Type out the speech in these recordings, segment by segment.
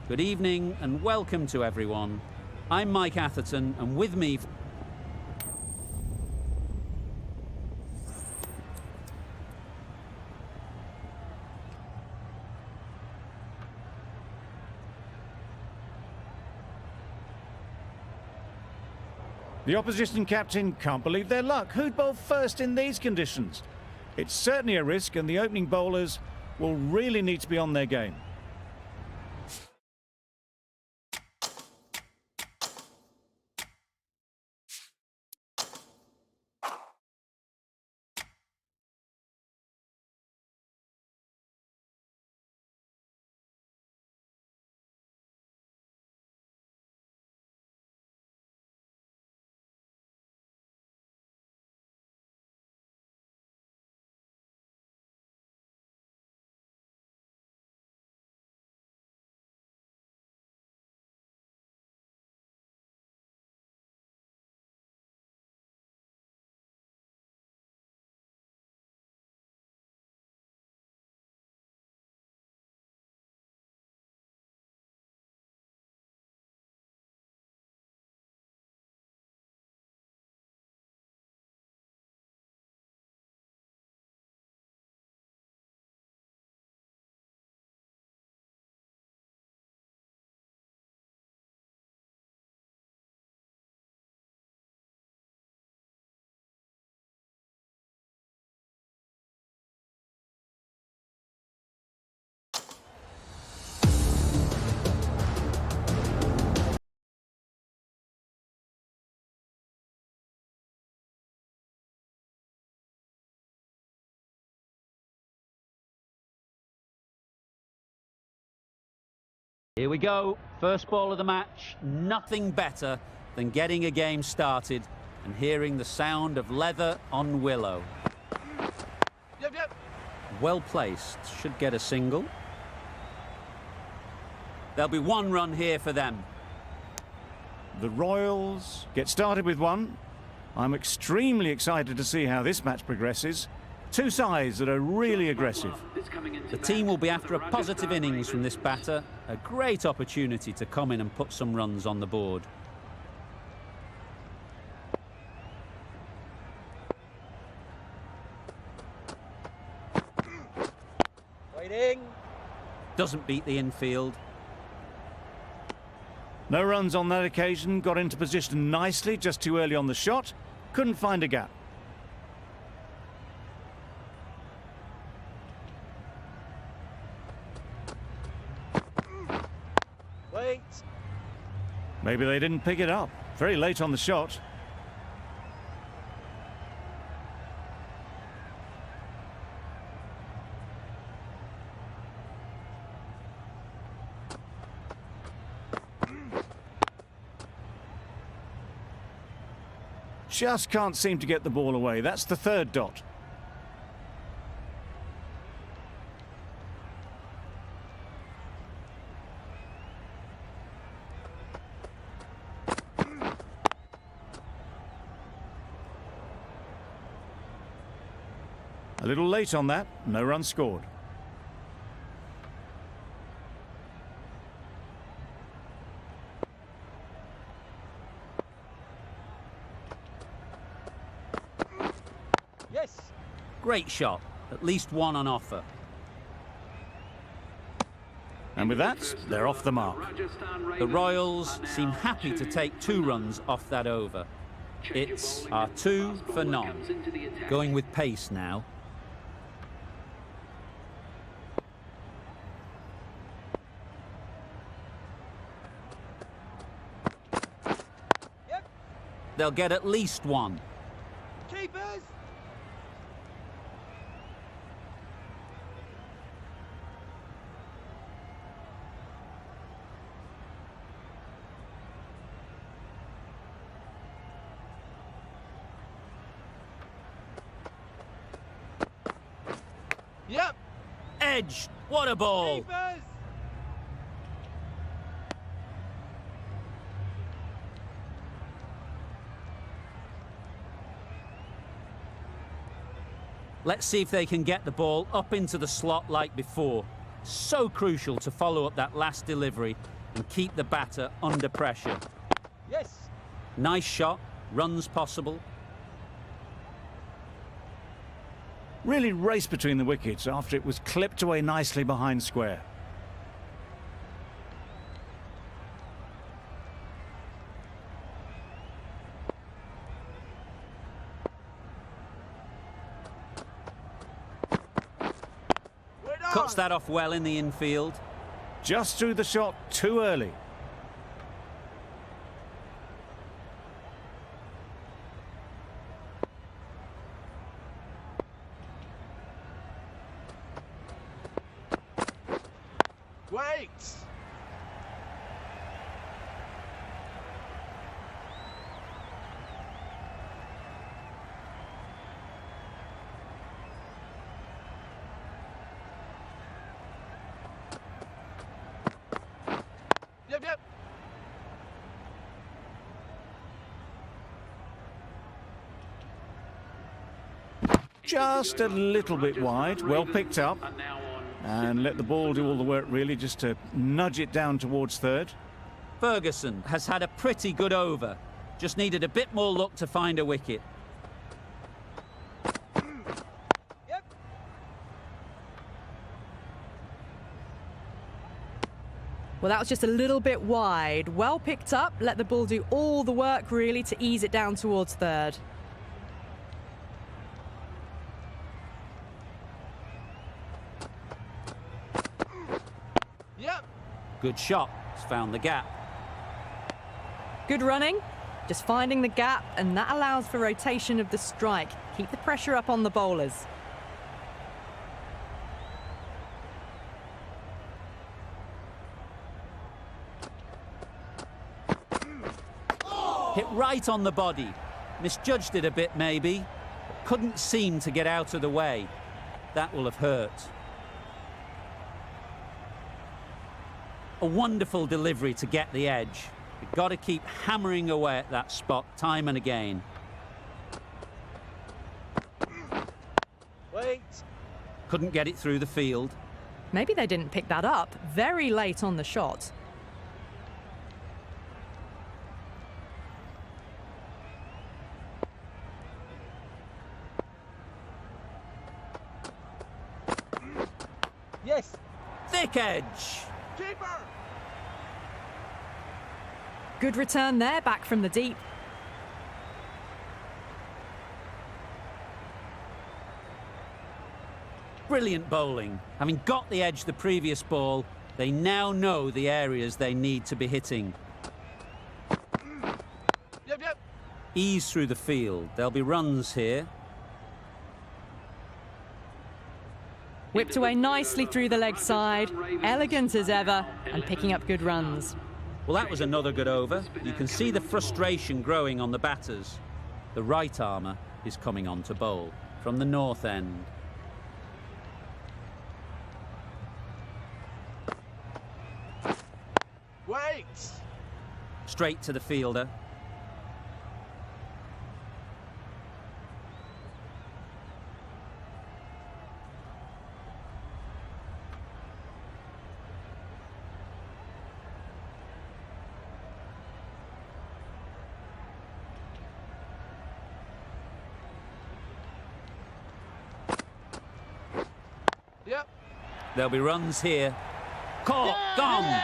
Good evening and welcome to everyone. I'm Mike Atherton, and with me... The opposition captain can't believe their luck. Who'd bowl first in these conditions? It's certainly a risk, and the opening bowlers will really need to be on their game. Here we go, first ball of the match. Nothing better than getting a game started and hearing the sound of leather on willow. Yep. Well placed, should get a single. There'll be one run here for them. The Royals get started with one. I'm extremely excited to see how this match progresses. Two sides that are really aggressive. The team will be after a positive innings from this batter. A great opportunity to come in and put some runs on the board. Waiting. Doesn't beat the infield. No runs on that occasion. Got into position nicely, just too early on the shot. Couldn't find a gap. Wait. Maybe they didn't pick it up. Very late on the shot. Just can't seem to get the ball away. That's the third dot. A little late on that, no run scored. Yes. Great shot, at least one on offer. And with that, they're off the mark. The Royals seem happy to take 2 runs off that over. It's our 2 for none. Going with pace now. Yep. They'll get at least 1. Keepers. Yep. Edge, what a ball! Keepers. Let's see if they can get the ball up into the slot like before. So crucial to follow up that last delivery and keep the batter under pressure. Yes. Nice shot, runs possible. Really raced between the wickets after it was clipped away nicely behind square. Cuts that off well in the infield. Just threw the shot too early. Wait. Yep. Just a little bit wide, well picked up. And let the ball do all the work really, just to nudge it down towards third. Ferguson has had a pretty good over. Just needed a bit more luck to find a wicket. Yep. Well, that was just a little bit wide. Well picked up, let the ball do all the work really to ease it down towards third. Yep. Good shot. It's found the gap. Good running, just finding the gap, and that allows for rotation of the strike. Keep the pressure up on the bowlers. Hit right on the body. Misjudged it a bit maybe. Couldn't seem to get out of the way. That will have hurt. A wonderful delivery to get the edge. You've got to keep hammering away at that spot time and again. Wait. Couldn't get it through the field. Maybe they didn't pick that up very late on the shot. Yes. Thick edge. Keeper. Good return there, back from the deep. Brilliant bowling. Having got the edge the previous ball, they now know the areas they need to be hitting. Yep. Ease through the field. There'll be runs here. Whipped away nicely through the leg side, elegant as ever, and picking up good runs. Well, that was another good over. You can see the frustration growing on the batters. The right armour is coming on to bowl from the north end. Wait. Straight to the fielder. Yep. There'll be runs here. Caught, gone.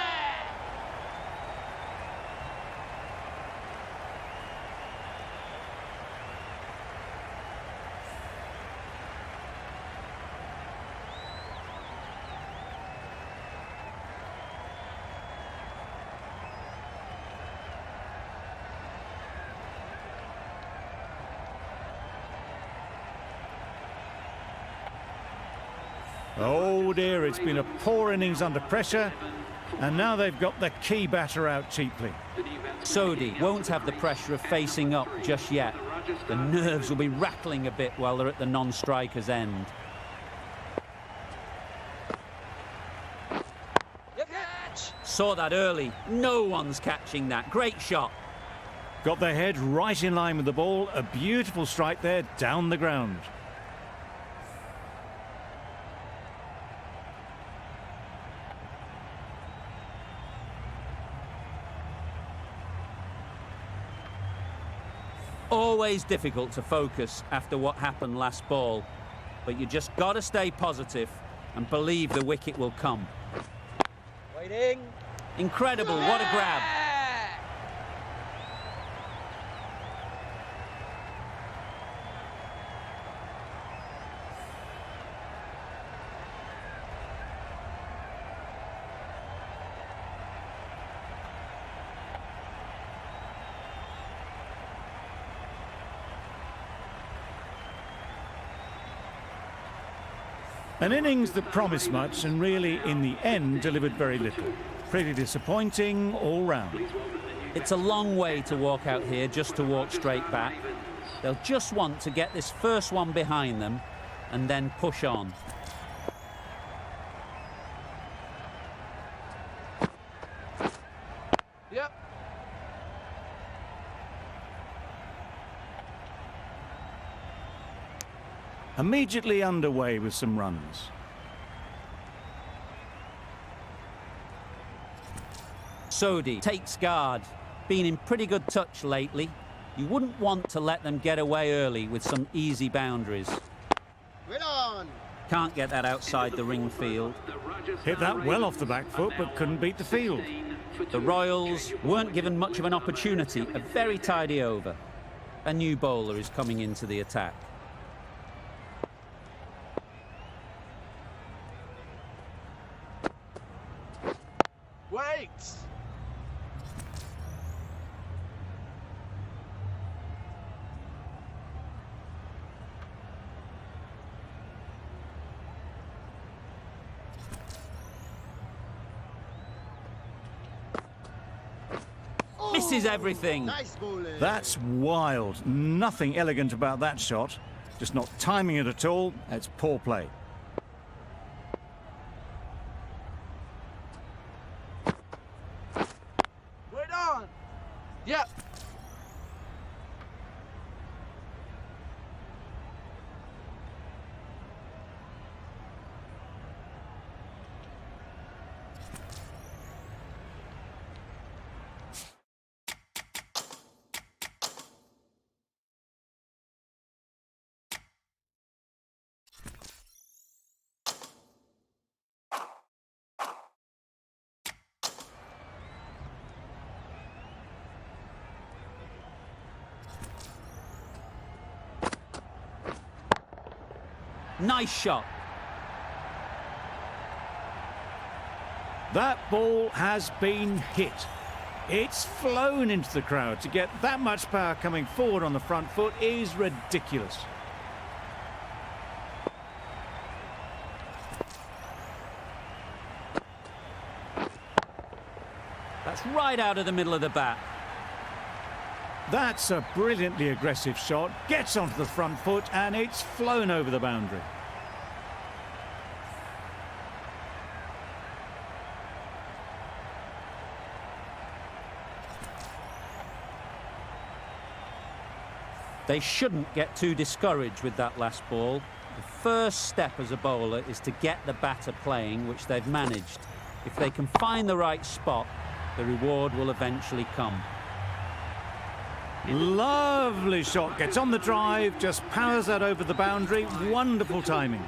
Oh dear, it's been a poor innings under pressure, and now they've got the key batter out cheaply. Sodhi won't have the pressure of facing up just yet. The nerves will be rattling a bit while they're at the non-striker's end. Yep. Catch. Saw that early. No one's catching that. Great shot. Got their head right in line with the ball. A beautiful strike there down the ground. Always difficult to focus after what happened last ball, but you just got to stay positive and believe the wicket will come. Waiting. Incredible, what a grab. An innings that promised much and really, in the end, delivered very little. Pretty disappointing all round. It's a long way to walk out here just to walk straight back. They'll just want to get this first one behind them and then push on. Yep. Immediately underway with some runs. Sodhi takes guard. Been in pretty good touch lately. You wouldn't want to let them get away early with some easy boundaries. Wait on. Can't get that outside the ring field. Hit that well off the back foot, but couldn't beat the field. The Royals weren't given much of an opportunity. A very tidy over. A new bowler is coming into the attack. Wait. Misses everything. Nice bowling. That's wild. Nothing elegant about that shot. Just not timing it at all. It's poor play. Wait on. Yep. Nice shot. That ball has been hit. It's flown into the crowd. To get that much power coming forward on the front foot is ridiculous. That's right out of the middle of the bat. That's a brilliantly aggressive shot. Gets onto the front foot and it's flown over the boundary. They shouldn't get too discouraged with that last ball. The first step as a bowler is to get the batter playing, which they've managed. If they can find the right spot, the reward will eventually come. Lovely shot. Gets on the drive, just powers that over the boundary. Wonderful timing.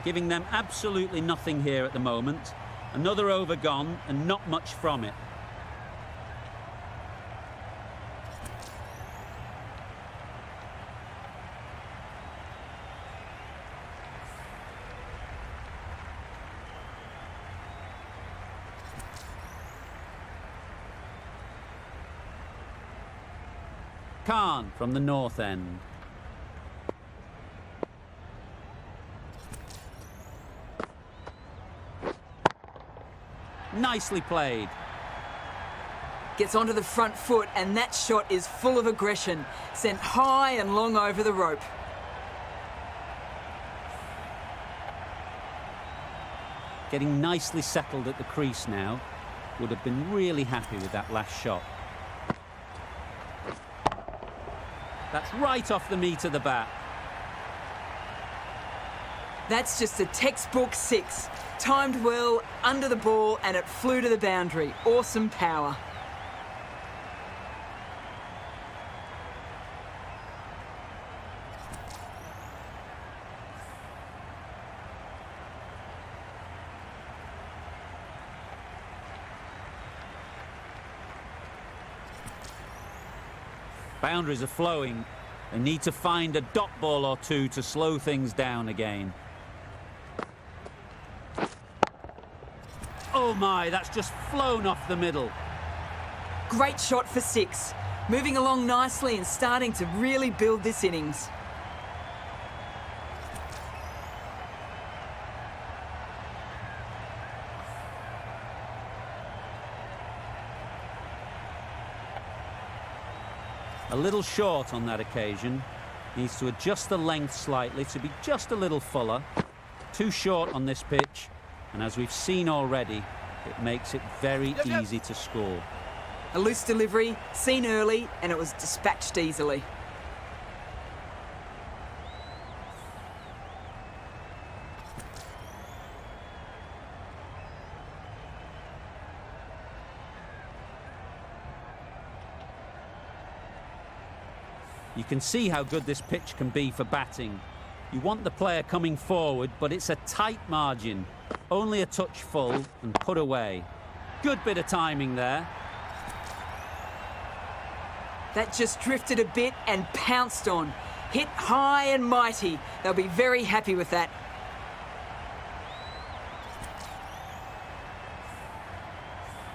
Giving them absolutely nothing here at the moment. Another over gone and not much from it. Khan from the north end. Nicely played. Gets onto the front foot and that shot is full of aggression. Sent high and long over the rope. Getting nicely settled at the crease now. Would have been really happy with that last shot. That's right off the meat of the bat. That's just a textbook six. Timed well, under the ball, and it flew to the boundary. Awesome power. Boundaries are flowing. They need to find a dot ball or two to slow things down again. Oh my, that's just flown off the middle. Great shot for 6. Moving along nicely and starting to really build this innings. A little short on that occasion. Needs to adjust the length slightly to be just a little fuller. Too short on this pitch, and as we've seen already, it makes it very easy to score. A loose delivery, seen early, and it was dispatched easily. You can see how good this pitch can be for batting. You want the player coming forward, but it's a tight margin. Only a touch full and put away. Good bit of timing there. That just drifted a bit and pounced on. Hit high and mighty. They'll be very happy with that.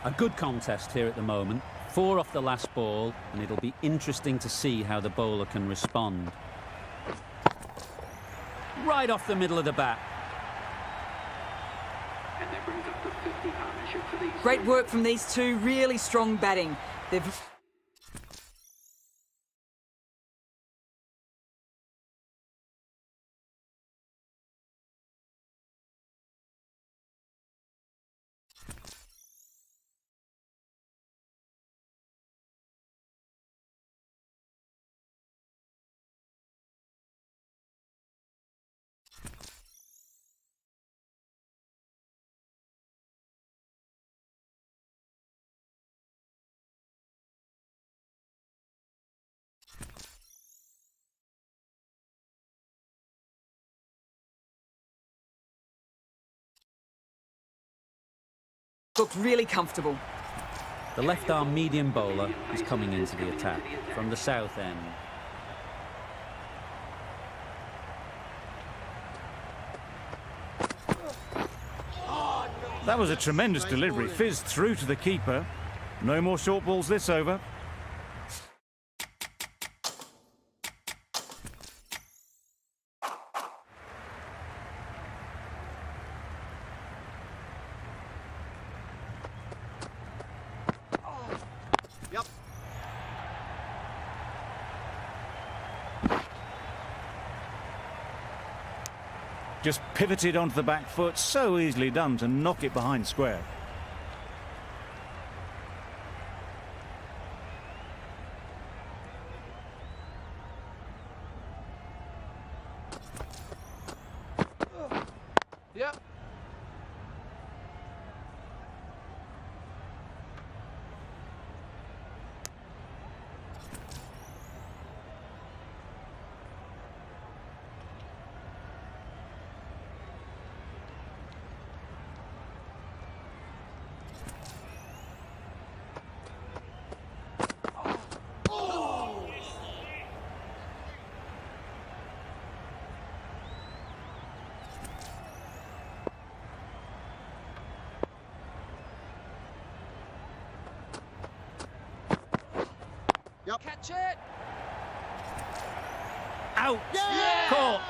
A good contest here at the moment. 4 off the last ball, and it'll be interesting to see how the bowler can respond. Right off the middle of the bat. Great work from these two, really strong batting. They've looked really comfortable. The left-arm medium bowler is coming into the attack from the south end. That was a tremendous delivery. Fizzed through to the keeper. No more short balls this over. Yep. Just pivoted onto the back foot. So easily done to knock it behind square. Yep. Yep. Catch it. Out! Yeah! Caught!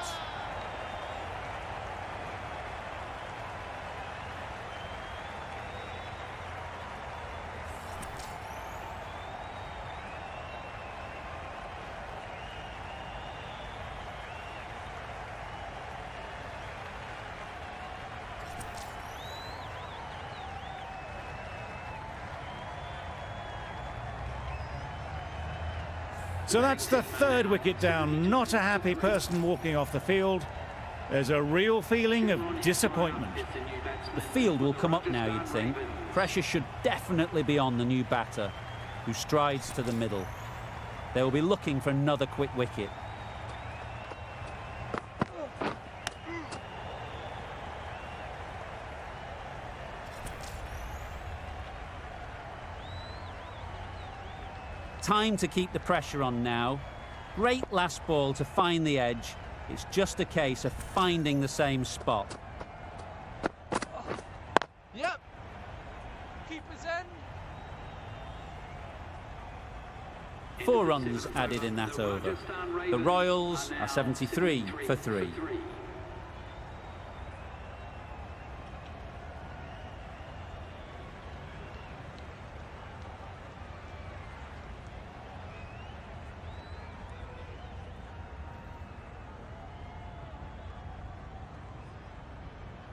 So that's the 3rd wicket down. Not a happy person walking off the field. There's a real feeling of disappointment. The field will come up now, you'd think. Pressure should definitely be on the new batter, who strides to the middle. They will be looking for another quick wicket. time to keep the pressure on now. Great last ball to find the edge. It's just a case of finding the same spot. Yep. Keeper's end. 4 runs added in that over. The Royals are 73 for 3.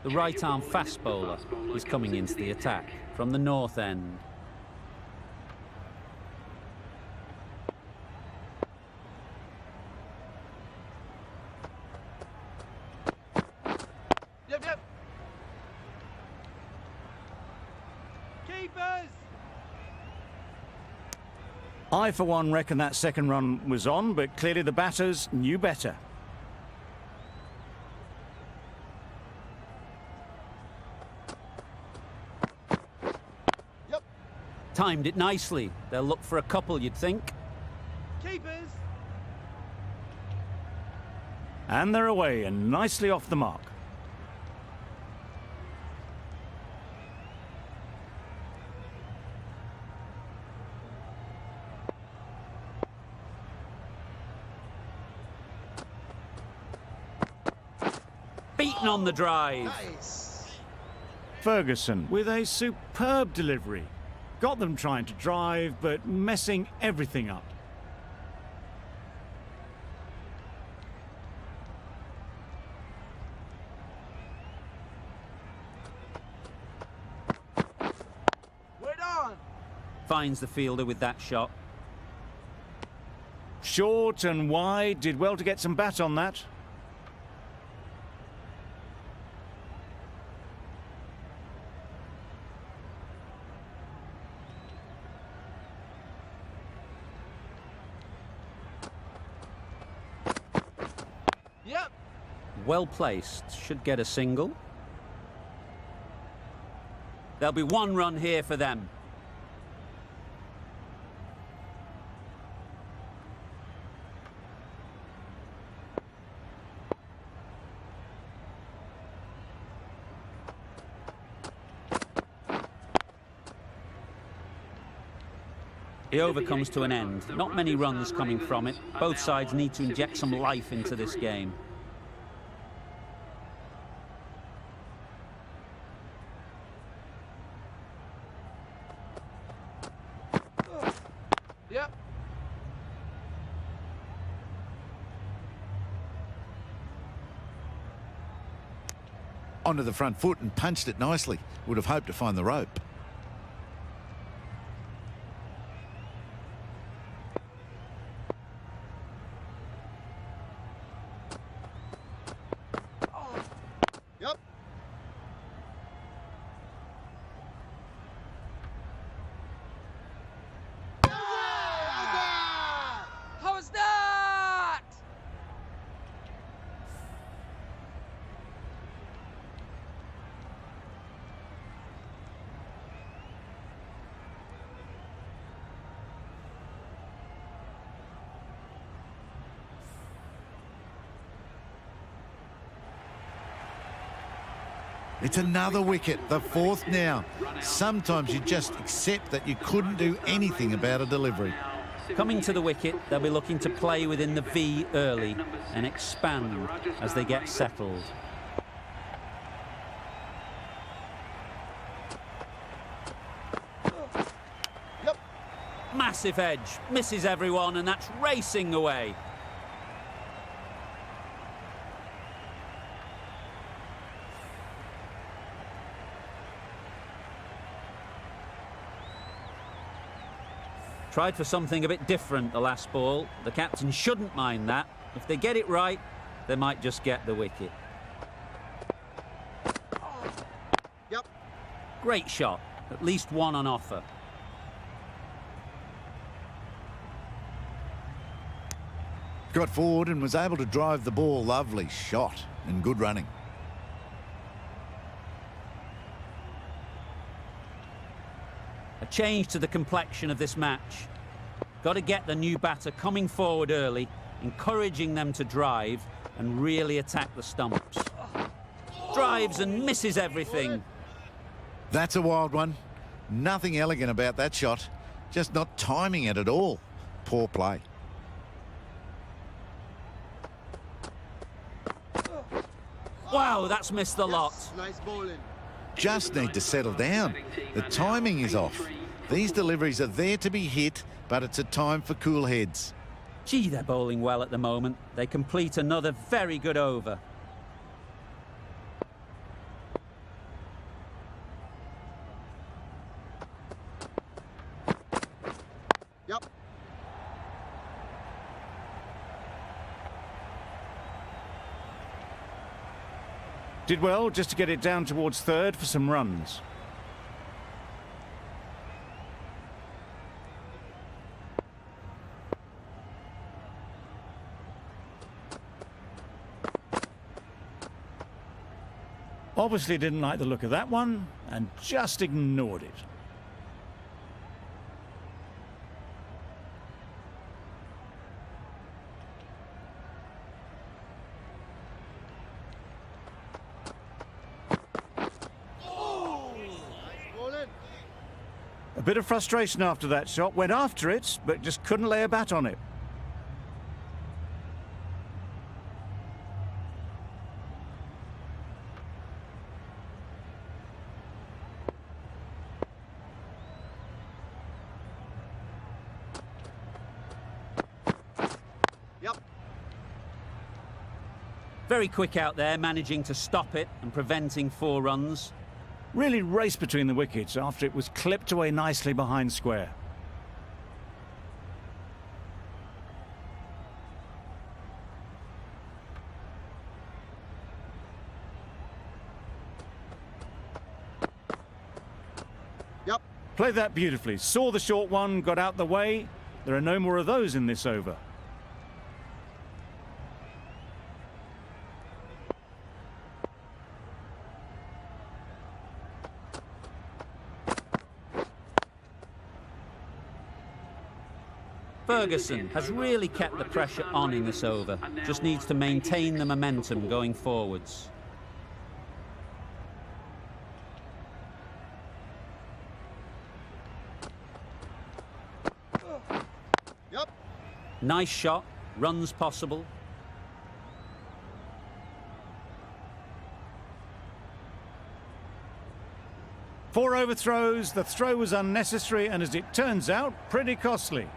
The right-arm fast bowler is coming into the attack from the north end. Yep. Keepers. I, for one, reckon that second run was on, but clearly the batters knew better. Timed it nicely. They'll look for a couple, you'd think. Keepers. And they're away and nicely off the mark. Beaten on the drive. Nice. Ferguson with a superb delivery. Got them trying to drive, but messing everything up. We're on. Finds the fielder with that shot. Short and wide, did well to get some bat on that. Yep. Well placed. Should get a single. There'll be 1 run here for them. The over comes to an end. Not many runs coming from it. Both sides need to inject some life into this game. Yep. Onto the front foot and punched it nicely. Would have hoped to find the rope. Yep. How was that? It's another wicket, the 4th now. Sometimes you just accept that you couldn't do anything about a delivery. Coming to the wicket, they'll be looking to play within the V early and expand as they get settled. Yep. Massive edge, misses everyone, and that's racing away. Tried for something a bit different the last ball. The captain shouldn't mind that. If they get it right, they might just get the wicket. Yep. Great shot. At least 1 on offer. Got forward and was able to drive the ball. Lovely shot and good running. A change to the complexion of this match. Got to get the new batter coming forward early, encouraging them to drive and really attack the stumps. Drives and misses everything. That's a wild one. Nothing elegant about that shot. Just not timing it at all. Poor play. Wow, that's missed the lot. Nice bowling. Just need to settle down. The timing is off. These deliveries are there to be hit, but it's a time for cool heads. Gee, they're bowling well at the moment. They complete another very good over. Yep. Did well just to get it down towards third for some runs. Obviously didn't like the look of that one and just ignored it. A bit of frustration after that shot. Went after it, but just couldn't lay a bat on it. Yep. Very quick out there, managing to stop it and preventing 4 runs. Really raced between the wickets after it was clipped away nicely behind square. Yep. Played that beautifully. Saw the short one, got out the way. There are no more of those in this over. Ferguson has really kept the pressure on in this over. Just needs to maintain the momentum going forwards. Yep. Nice shot, runs possible. Four overthrows, the throw was unnecessary and, as it turns out, pretty costly.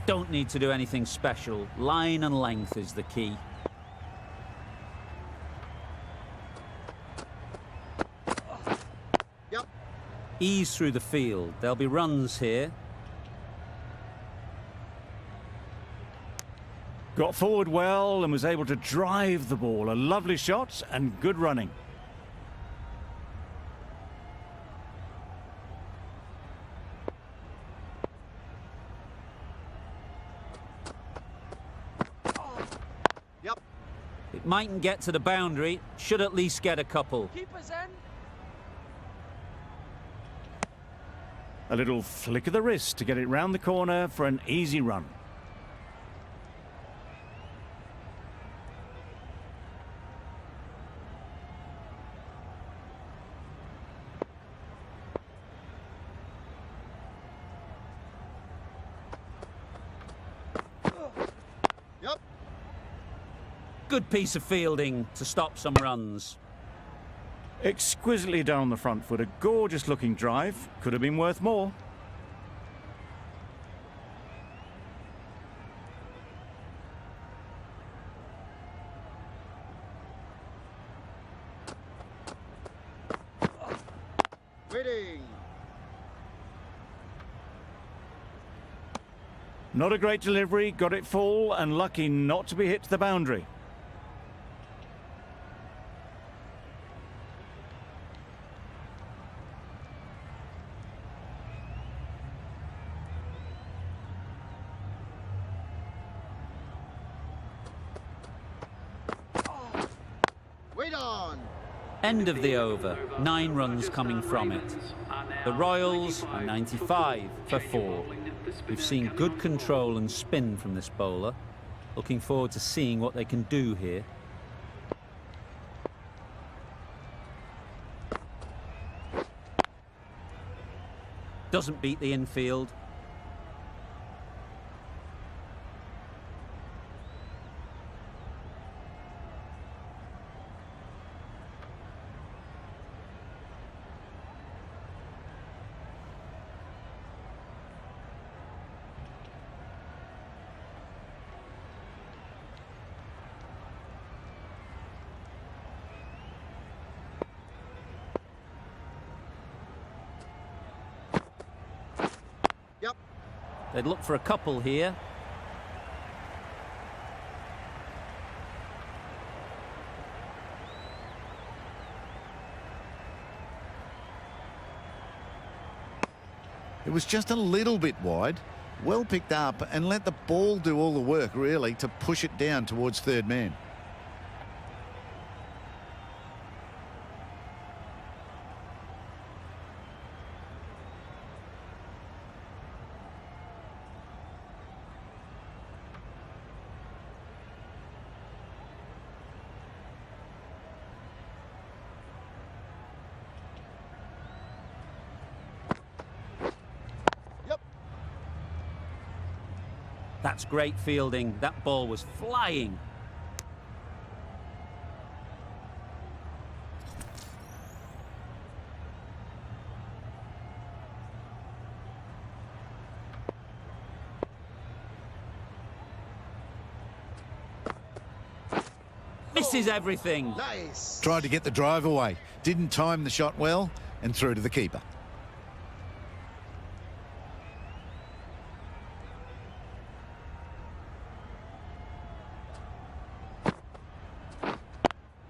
Don't need to do anything special. Line and length is the key. Yep. Ease through the field. There'll be runs here. Got forward well and was able to drive the ball. A lovely shot and good running. Yep. It mightn't get to the boundary. Should at least get a couple. Keeper's end. A little flick of the wrist to get it round the corner for an easy run. Yep. Good piece of fielding to stop some runs. Exquisitely done on the front foot. A gorgeous looking drive. Could have been worth more. Waiting. Not a great delivery. Got it full and lucky not to be hit to the boundary. Wait on. End of the over, 9 runs coming from it. The Royals are 95 for 4. We've seen good control and spin from this bowler. Looking forward to seeing what they can do here. Doesn't beat the infield. Yep. They'd look for a couple here. It was just a little bit wide. Well picked up and let the ball do all the work, really, to push it down towards third man. That's great fielding. That ball was flying. Misses everything. Nice. Tried to get the drive away. Didn't time the shot well and threw to the keeper.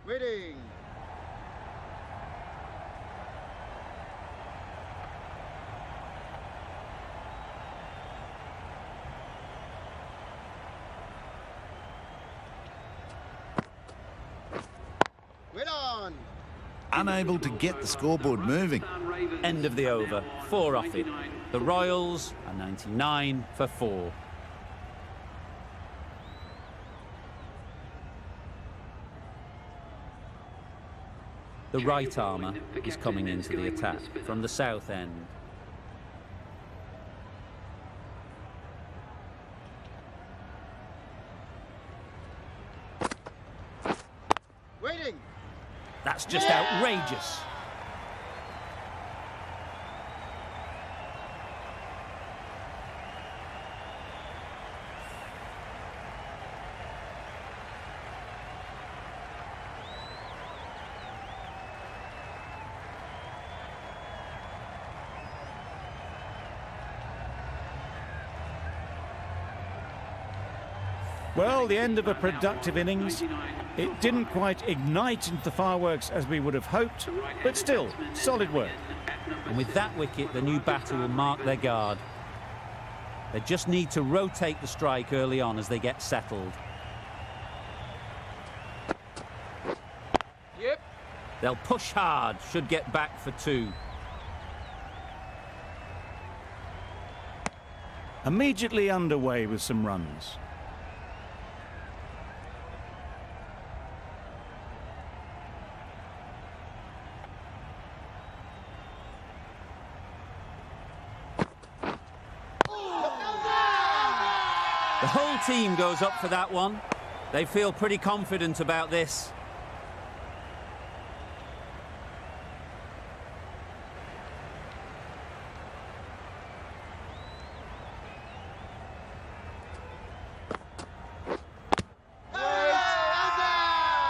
Waiting. Wait on. Unable to get the scoreboard moving. End of the over, 4 off it. The Royals are 99 for 4. The right armour is coming into the attack from the south end. Waiting. That's just outrageous. Well, the end of a productive innings. It didn't quite ignite into the fireworks as we would have hoped, but still, solid work. And with that wicket, the new batter will mark their guard. They just need to rotate the strike early on as they get settled. Yep. They'll push hard, should get back for 2. Immediately underway with some runs. The whole team goes up for that one. They feel pretty confident about this.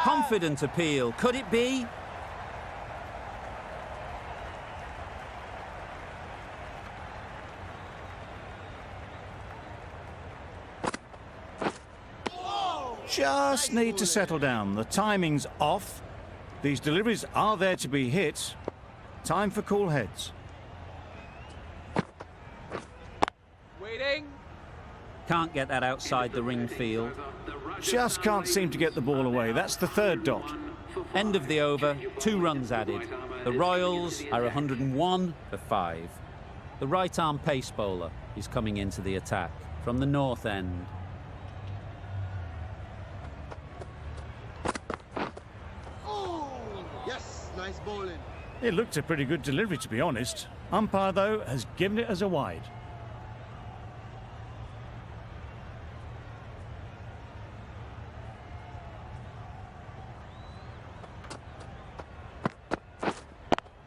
Confident appeal. Could it be? Just need to settle down. The timing's off. These deliveries are there to be hit. Time for cool heads. Waiting. Can't get that outside the ring field. Just can't seem to get the ball away. That's the third dot. End of the over, 2 runs added. The Royals are 101 for 5. The right-arm pace bowler is coming into the attack from the north end. Oh, yes, nice bowling. It looked a pretty good delivery, to be honest. Umpire, though, has given it as a wide.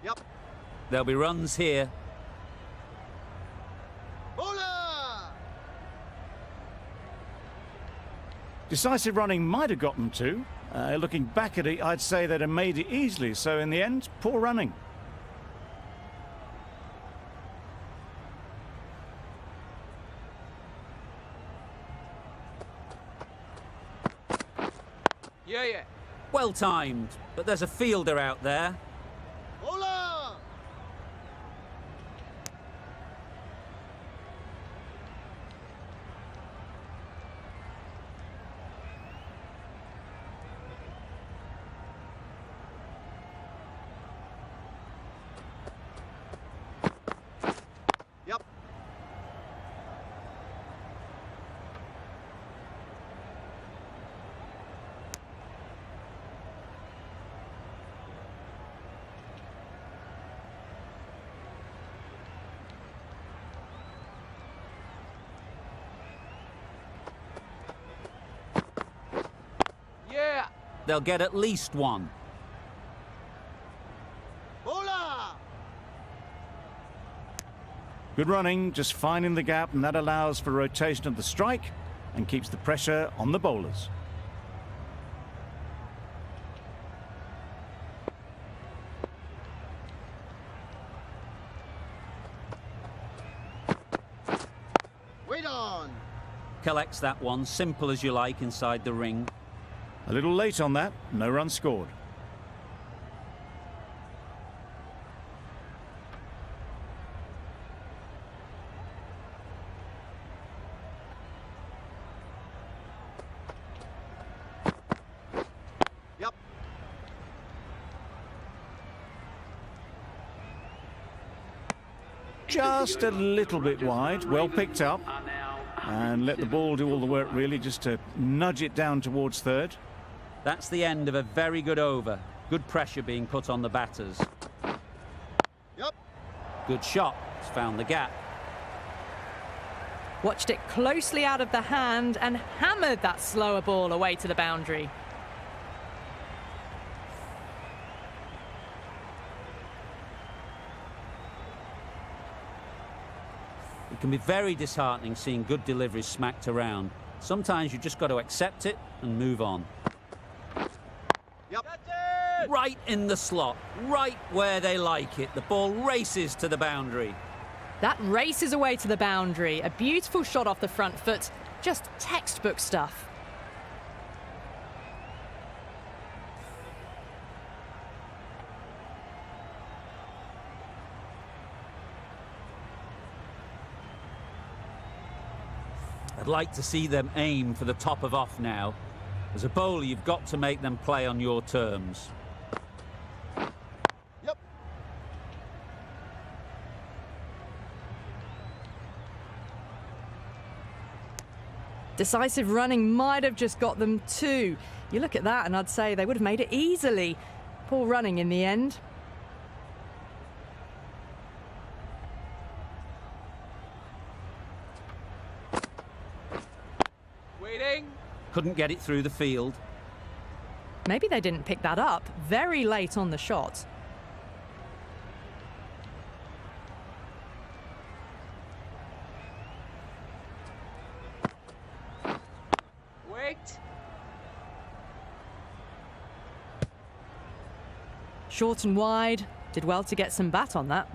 Yep. There'll be runs here. Bowler! Decisive running might have got them too. Looking back at it, I'd say they'd have made it easily. So in the end, poor running. Yeah, yeah. Well timed, but there's a fielder out there. Bowler! Yep. Yeah. They'll get at least 1. Bowler! Good running, just finding the gap, and that allows for rotation of the strike and keeps the pressure on the bowlers. Wait on. Collects that one, simple as you like, inside the ring. A little late on that, no run scored. Yep. Just a little bit wide, well picked up. And let the ball do all the work, really, just to nudge it down towards third. That's the end of a very good over. Good pressure being put on the batters. Yep. Good shot. It's found the gap. Watched it closely out of the hand and hammered that slower ball away to the boundary. It can be very disheartening seeing good deliveries smacked around. Sometimes you just got to accept it and move on. Yep. Right in the slot, right where they like it. The ball races to the boundary. That races away to the boundary. A beautiful shot off the front foot. Just textbook stuff. I'd like to see them aim for the top of off now. As a bowler, you've got to make them play on your terms. Yep. Decisive running might have just got them 2. You look at that and I'd say they would have made it easily. Poor running in the end. Waiting. Couldn't get it through the field. Maybe they didn't pick that up. Very late on the shot. Wait. Short and wide. Did well to get some bat on that.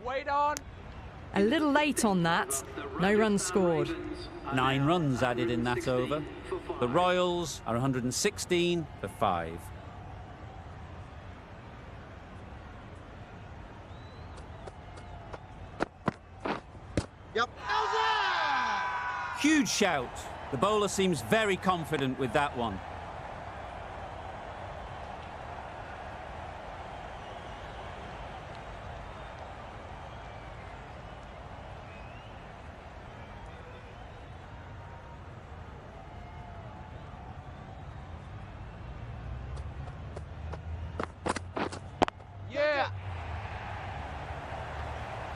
Wait on. A little late on that. No runs scored. 9 runs added in that over. The Royals are 116 for 5. Huge shout. The bowler seems very confident with that one. Yeah.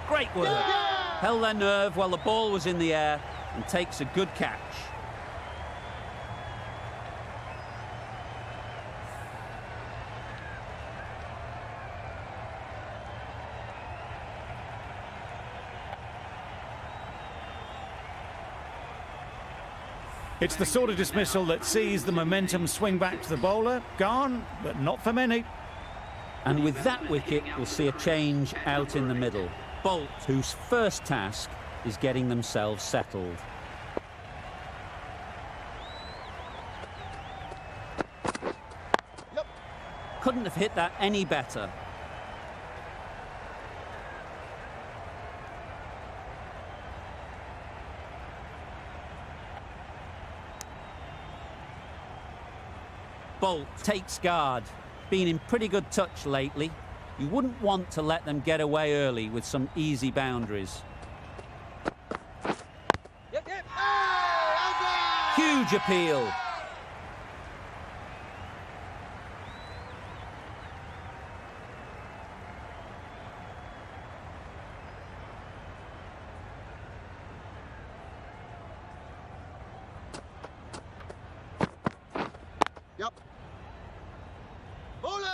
Great work. Held their nerve while the ball was in the air and takes a good catch. It's the sort of dismissal that sees the momentum swing back to the bowler. Gone, but not for many. And with that wicket, we'll see a change out in the middle. Bolt, whose first task is getting themselves settled. Yep. Couldn't have hit that any better. Bolt takes guard. Been in pretty good touch lately. You wouldn't want to let them get away early with some easy boundaries. Yep, yep. Hey, Huge appeal. Yep. Bowler!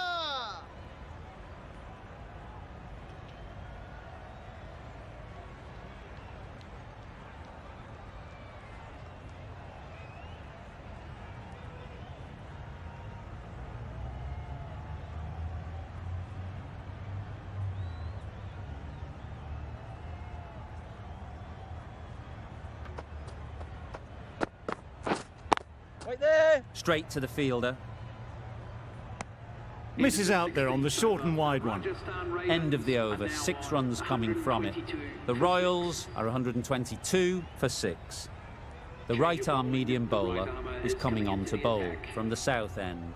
Right there! Straight to the fielder. Misses out there on the short and wide one. End of the over, 6 runs coming from it. The Royals are 122 for 6. The right-arm medium bowler is coming on to bowl from the south end.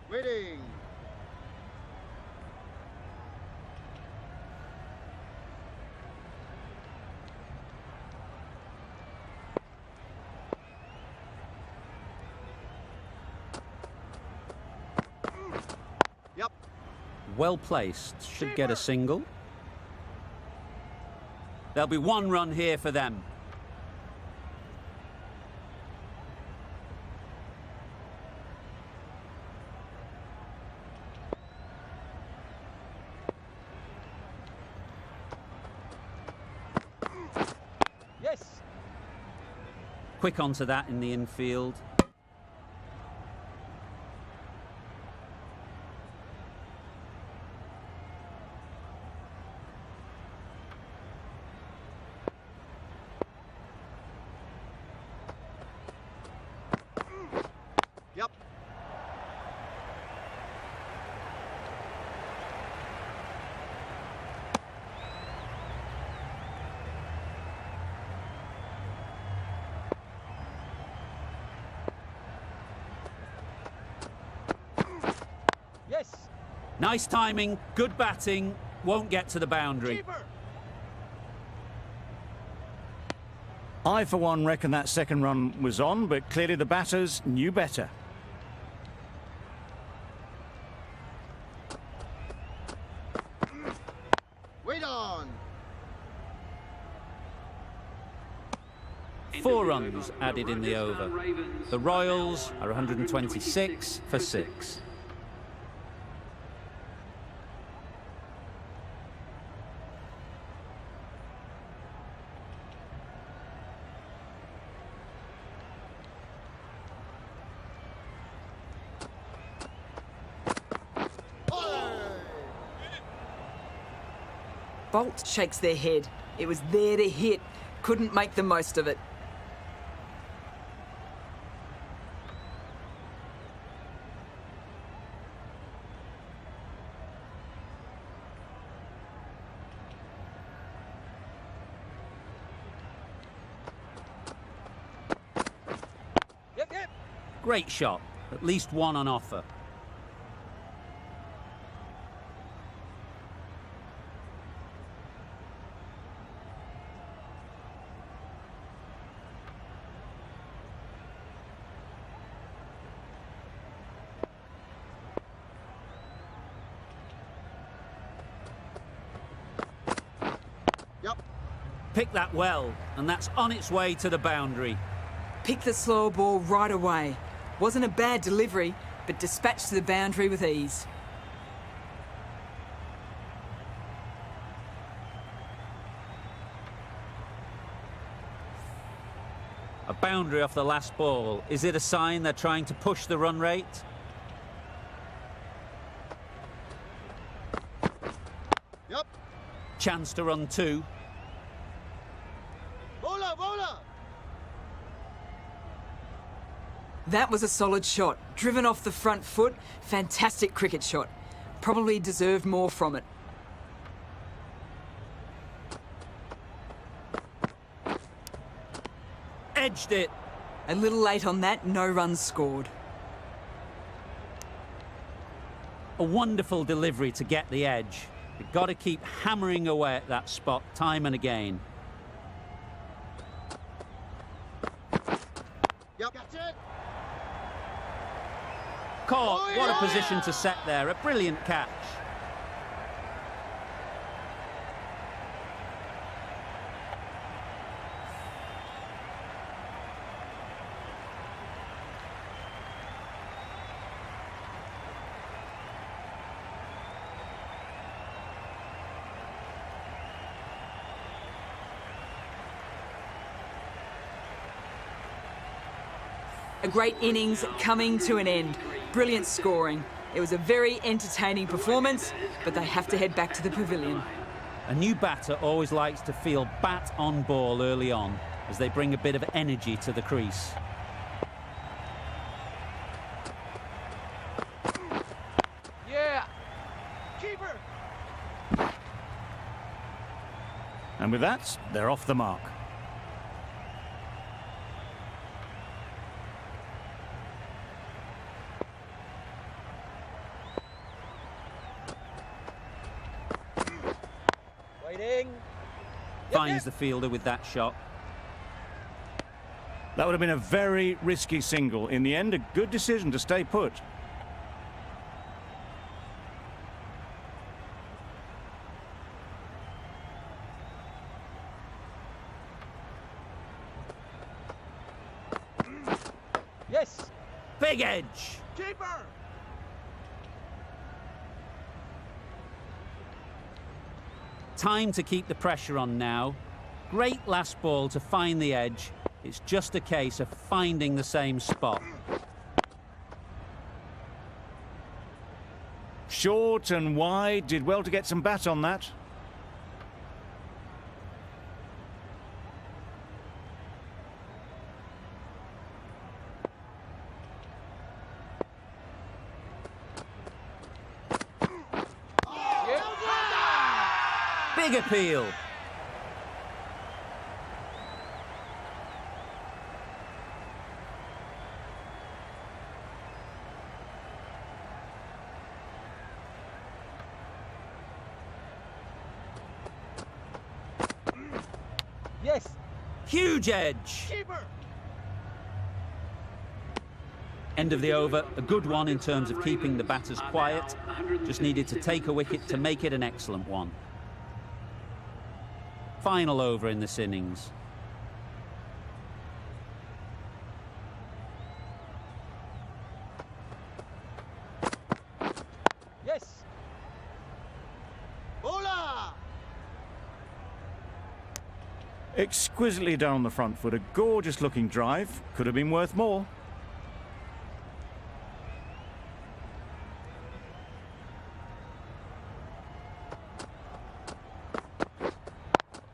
Waiting! Yep. Well placed, should get a single. There'll be 1 run here for them. Yes! Quick onto that in the infield. Yep. Yes! Nice timing, good batting, won't get to the boundary. Keeper! I, for one, reckon that second run was on, but clearly the batters knew better. Wait on! 4 runs added in the over. The Royals are 126 for 6. Bolt shakes their head. It was there to hit. Couldn't make the most of it. Great shot. At least one on offer. Yep. Pick that well, and that's on its way to the boundary. Pick the slow ball right away. Wasn't a bad delivery, but dispatched to the boundary with ease. A boundary off the last ball. Is it a sign they're trying to push the run rate? Yep. Chance to run two. Bowler, bowler. That was a solid shot. Driven off the front foot. Fantastic cricket shot. Probably deserved more from it. Edged it. A little late on that, no runs scored. A wonderful delivery to get the edge. You've got to keep hammering away at that spot time and again. Yep. Catch it. Caught. Oh, What a yeah! position to set there. A brilliant catch. A great innings coming to an end. Brilliant scoring. It was a very entertaining performance, but they have to head back to the pavilion. A new batter always likes to feel bat on ball early on as they bring a bit of energy to the crease. Yeah. Keeper. And with that, they're off the mark. Waiting. Finds the fielder with that shot. That would have been a very risky single. In the end, a good decision to stay put. Yes. Big edge. Keeper. Time to keep the pressure on now. Great last ball to find the edge. It's just a case of finding the same spot. Short and wide, did well to get some bat on that. Big appeal. Yes. Huge edge. Keeper. End of the over. A good one in terms of keeping the batters quiet. Just needed to take a wicket to make it an excellent one. Final over in this innings. Yes. Bowler. Exquisitely down the front foot, a gorgeous looking drive. Could have been worth more.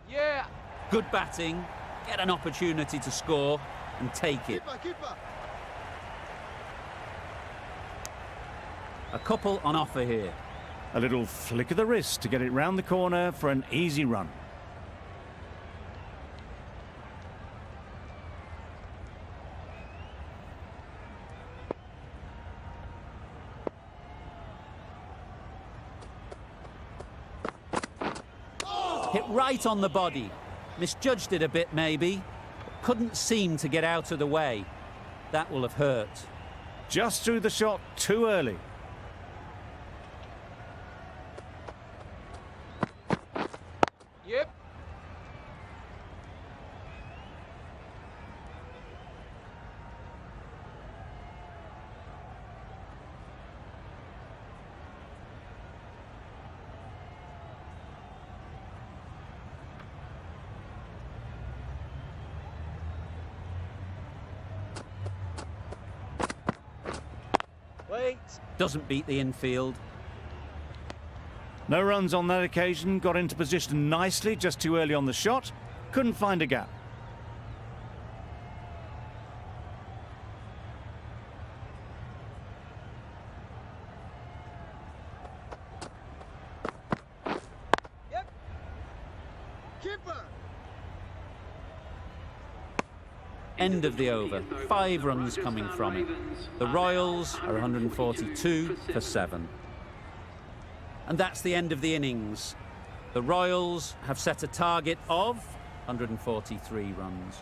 Yeah. Good batting. Get an opportunity to score and take it. Keeper, keeper. A couple on offer here. A little flick of the wrist to get it round the corner for an easy run. Hit right on the body. Misjudged it a bit, maybe. But couldn't seem to get out of the way. That will have hurt. Just threw the shot too early. Yep. Wait. Doesn't beat the infield. No runs on that occasion. Got into position nicely, just too early on the shot. Couldn't find a gap. Yep. Keeper. End of the over. 5 runs coming from it. The Royals are 142 for 7. And that's the end of the innings. The Royals have set a target of 143 runs.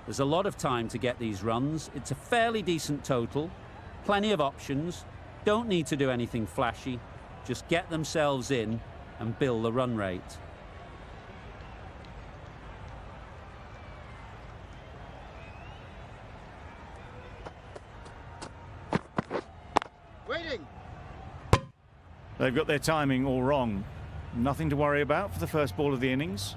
There's a lot of time to get these runs. It's a fairly decent total. Plenty of options. Don't need to do anything flashy. Just get themselves in and build the run rate. Waiting. They've got their timing all wrong. Nothing to worry about for the first ball of the innings.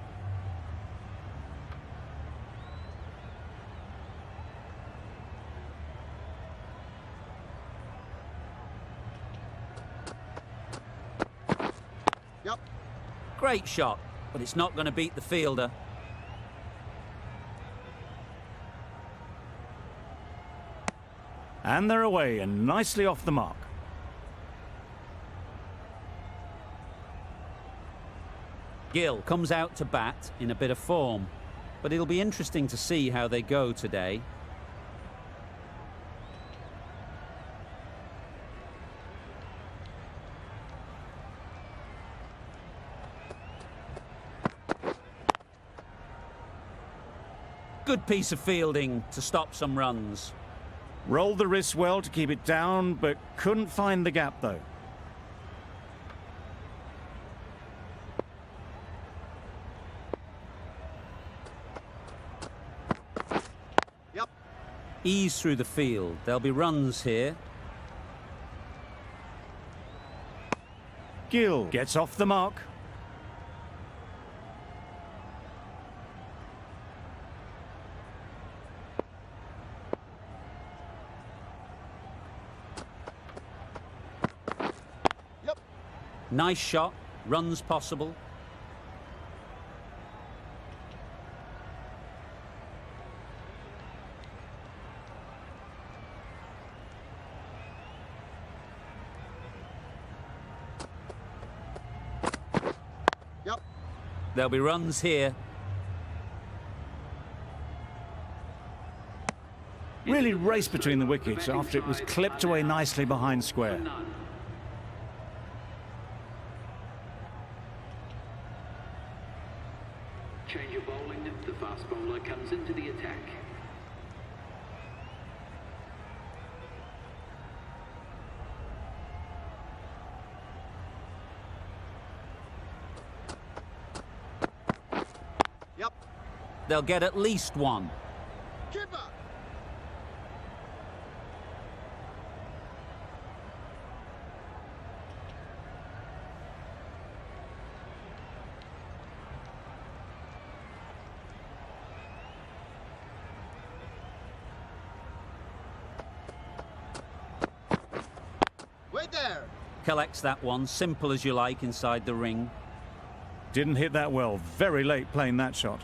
Yep. Great shot, but it's not going to beat the fielder. And they're away and nicely off the mark. Gill comes out to bat in a bit of form, but it'll be interesting to see how they go today. Good piece of fielding to stop some runs. Rolled the wrists well to keep it down, but couldn't find the gap though. Yep. Ease through the field. There'll be runs here. Gill gets off the mark. Yep. Nice shot. Runs possible. Yep. There'll be runs here. Really raced between the wickets after it was clipped away nicely behind square. Change your bowling. The fast bowler comes into the attack. Yep. They'll get at least one. Keeper. Wait there. Collects that one. Simple as you like inside the ring. Didn't hit that well. Very late playing that shot.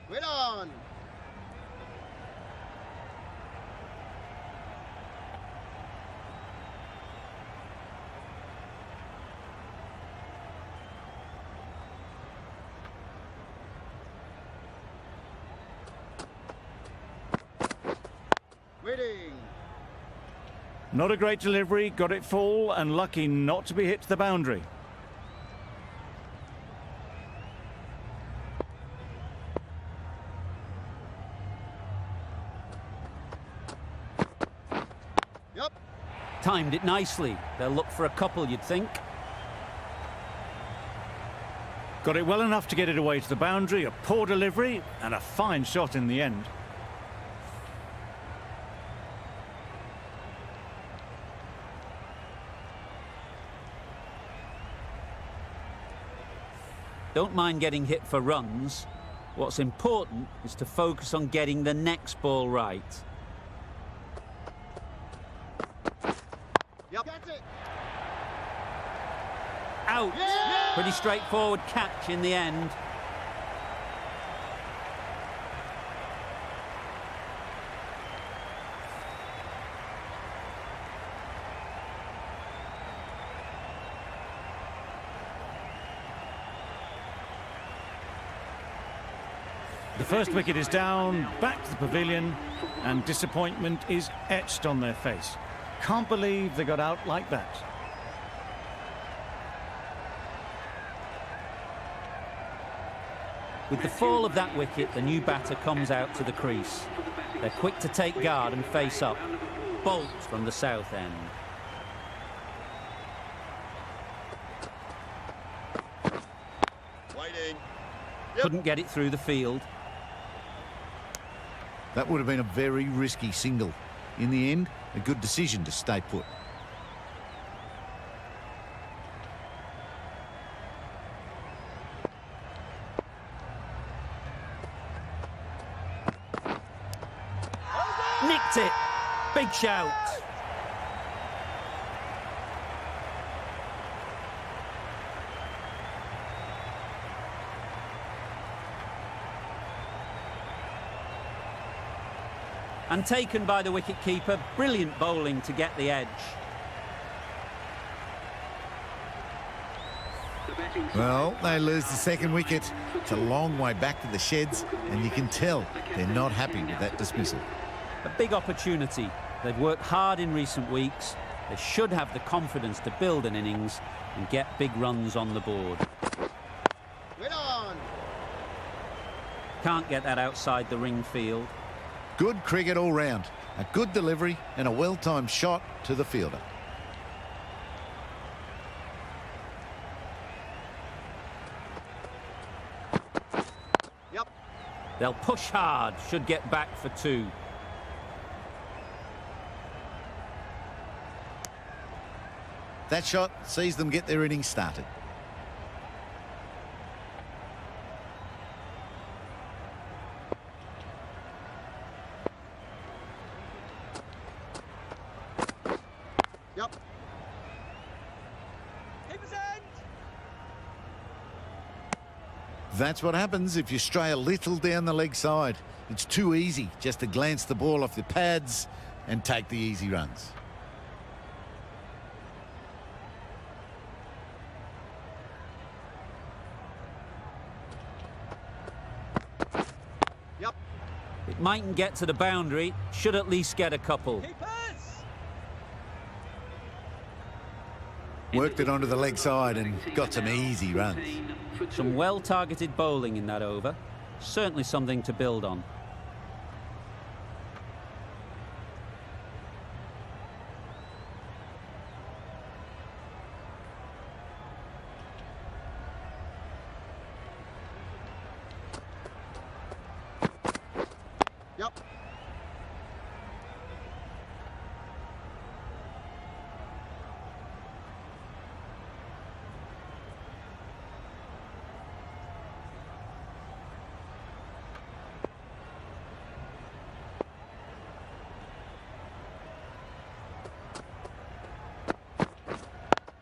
Wait on. Waiting. Not a great delivery, got it full and lucky not to be hit to the boundary. Yep. Timed it nicely. They'll look for a couple, you'd think. Got it well enough to get it away to the boundary, a poor delivery and a fine shot in the end. Don't mind getting hit for runs. What's important is to focus on getting the next ball right. Yep. Catch it. Out! Yeah! Pretty straightforward catch in the end. The first wicket is down, back to the pavilion, and disappointment is etched on their face. Can't believe they got out like that. With the fall of that wicket, the new batter comes out to the crease. They're quick to take guard and face up. Bolt from the south end. Waiting. Couldn't get it through the field. That would have been a very risky single. In the end, a good decision to stay put. Nicked it. Big shout. And taken by the wicket-keeper. Brilliant bowling to get the edge. Well, they lose the second wicket. It's a long way back to the sheds, and you can tell they're not happy with that dismissal. A big opportunity. They've worked hard in recent weeks. They should have the confidence to build an innings and get big runs on the board. Wait on. Can't get that outside the ring field. Good cricket all round. A good delivery and a well-timed shot to the fielder. Yep. They'll push hard, should get back for 2. That shot sees them get their innings started. Yep. That's what happens if you stray a little down the leg side. It's too easy just to glance the ball off the pads and take the easy runs. Yep. It mightn't get to the boundary, should at least get a couple. Worked it onto the leg side and got some easy runs. Some well-targeted bowling in that over. Certainly something to build on.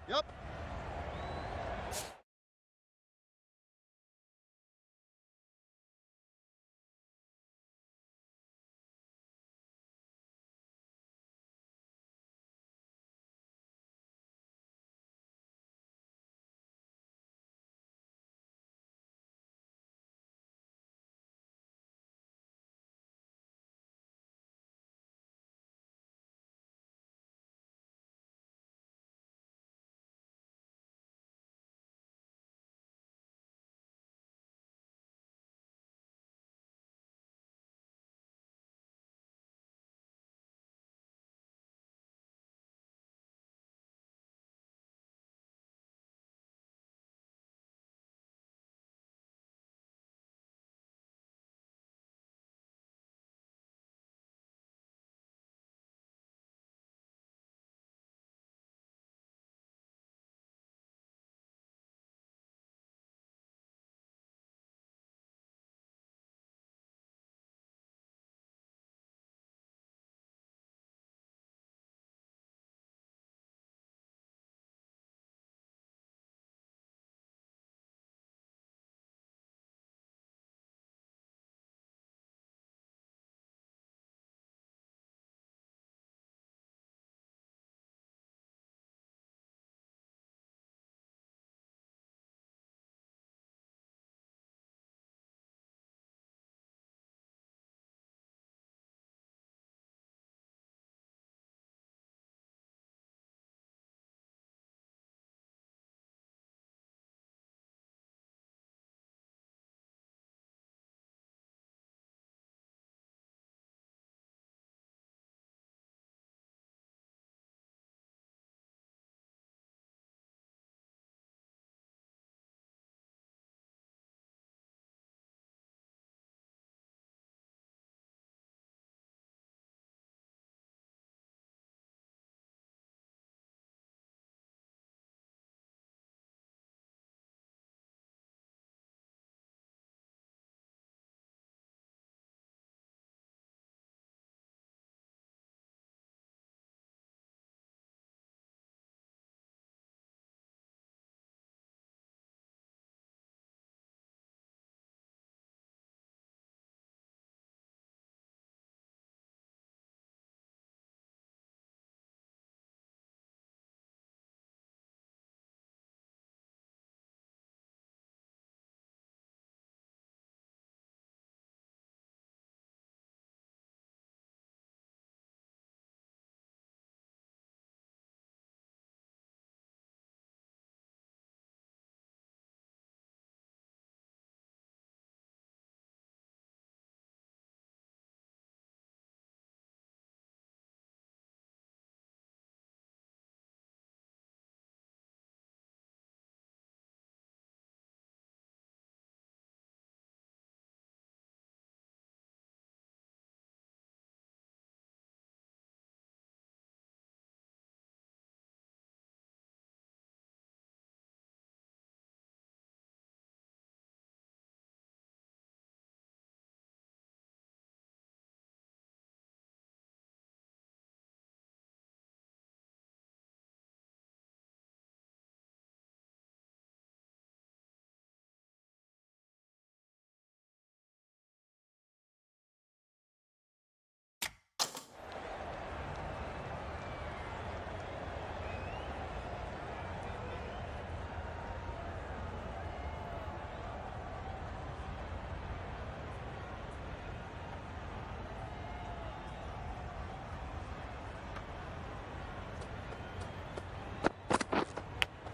Yep.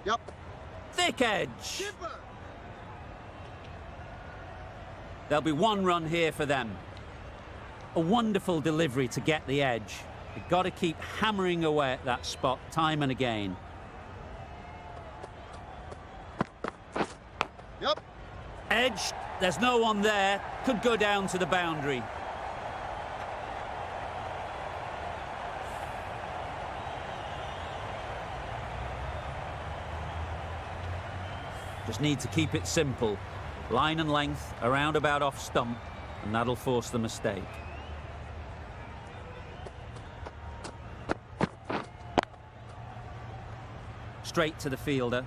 Yep. Thick edge. Keeper. There'll be one run here for them. A wonderful delivery to get the edge. You've got to keep hammering away at that spot time and again. Yep. Edge, there's no one there. Could go down to the boundary. Just need to keep it simple. Line and length, around about off stump, and that'll force the mistake. Straight to the fielder.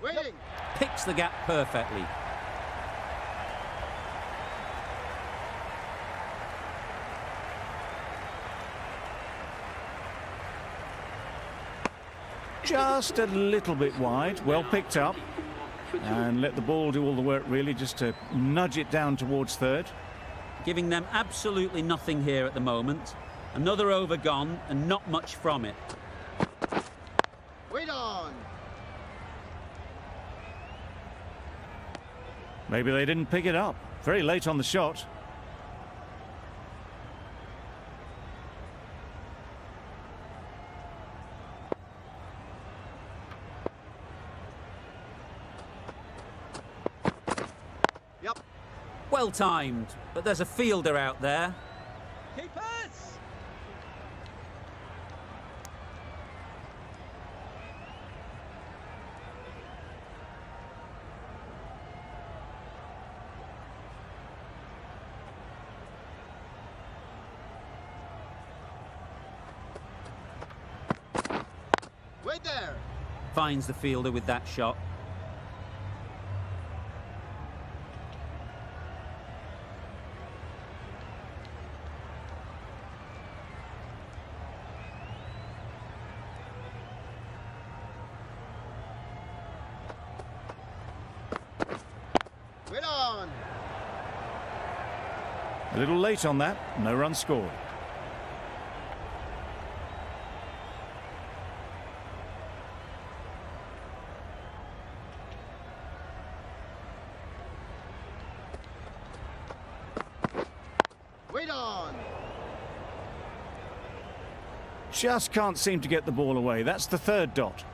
Waiting. Picks the gap perfectly. Just a little bit wide. Well picked up. And let the ball do all the work, really, just to nudge it down towards third. Giving them absolutely nothing here at the moment. Another over gone and not much from it. Wait on. Maybe they didn't pick it up. Very late on the shot. Yep. Well timed, but there's a fielder out there. Keepers. Wait there. Finds the fielder with that shot. Wait on. A little late on that. No run scored. Wait on. Just can't seem to get the ball away. That's the third dot.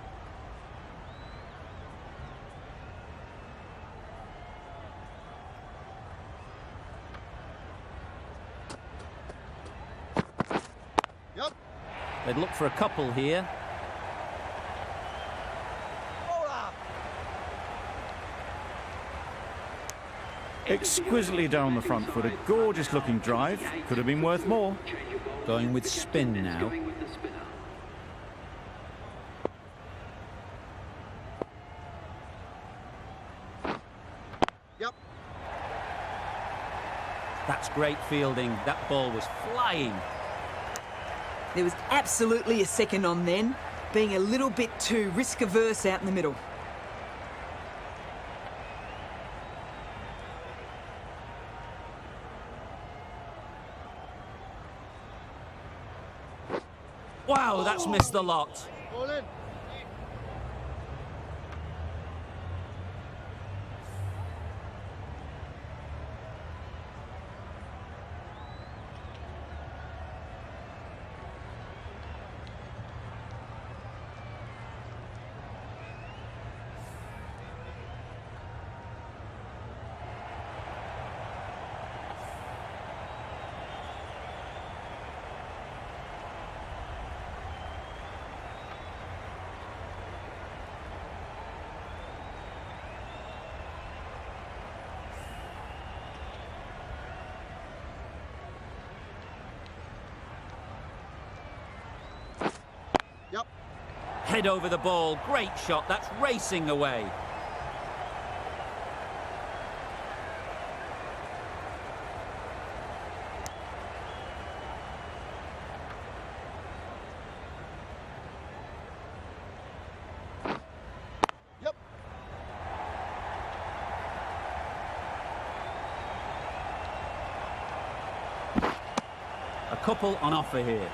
Yep. They'd look for a couple here. Exquisitely done on the front foot. A gorgeous looking drive. Could have been worth more. Going with spin now. Going with the spinner. Yep. That's great fielding. That ball was flying. There was absolutely a second on then, being a little bit too risk-averse out in the middle. Wow, that's missed the lot. All in. Yep. Head over the ball. Great shot. That's racing away. couple on offer here.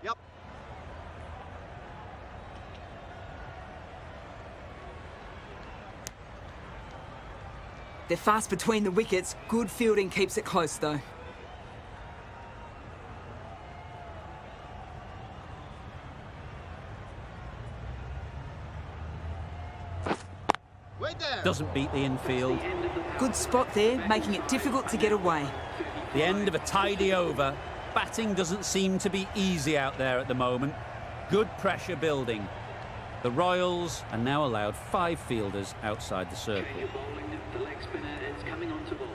Yep. They're fast between the wickets. Good fielding keeps it close, though. Wait there. Doesn't beat the infield. Good spot there, making it difficult to get away. The end of a tidy over. Batting doesn't seem to be easy out there at the moment. Good pressure building. The Royals are now allowed 5 fielders outside the circle. Okay, you're bowling. The leg spinner is coming on to bowl.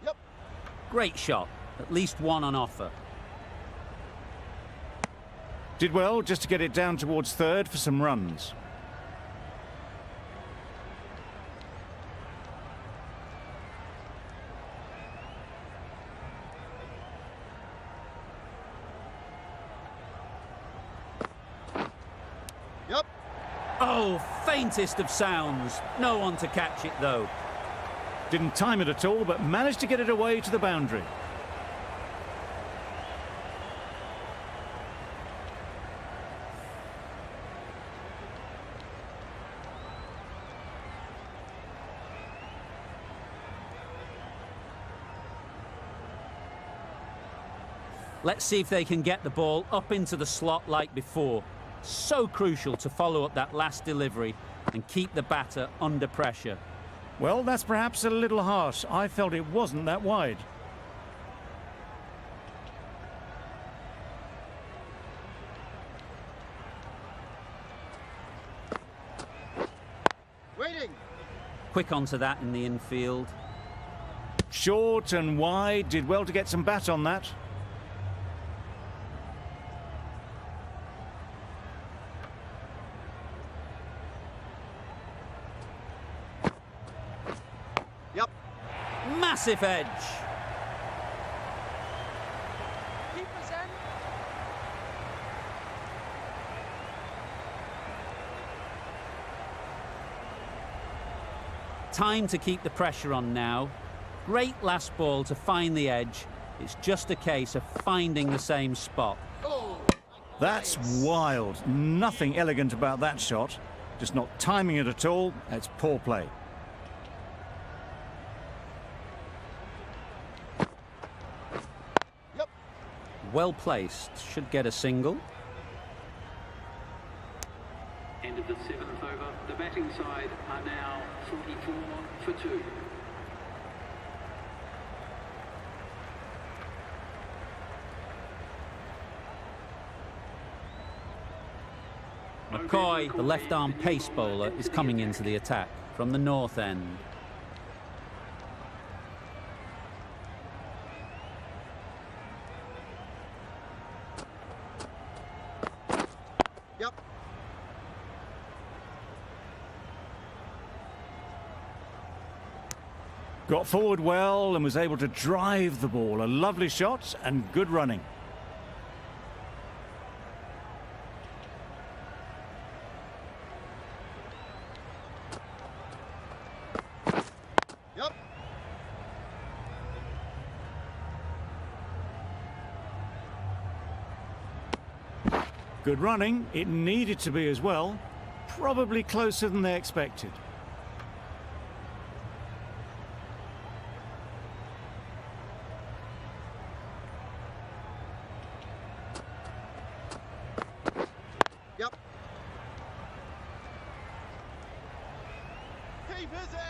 Yep. Great shot. At least one on offer. Did well just to get it down towards third for some runs. Yep. Oh, faintest of sounds. No one to catch it, though. Didn't time it at all, but managed to get it away to the boundary. Let's see if they can get the ball up into the slot like before. So crucial to follow up that last delivery and keep the batter under pressure. Well, that's perhaps a little harsh. I felt it wasn't that wide. Waiting. Quick onto that in the infield. Short and wide, did well to get some bat on that. Yep. Massive edge. Keepers in. Time to keep the pressure on now. Great last ball to find the edge. It's just a case of finding the same spot. That's wild. Nothing elegant about that shot. Just not timing it at all. It's poor play. Yep. Well placed. Should get a single. End of the 7th over. The batting side are now 44 for 2. McCoy, the left-arm pace bowler, is coming into the attack from the north end. Yep. Got forward well and was able to drive the ball. A lovely shot and good running. Yep. Good running. It needed to be as well. Probably closer than they expected. Yep. Keepers in.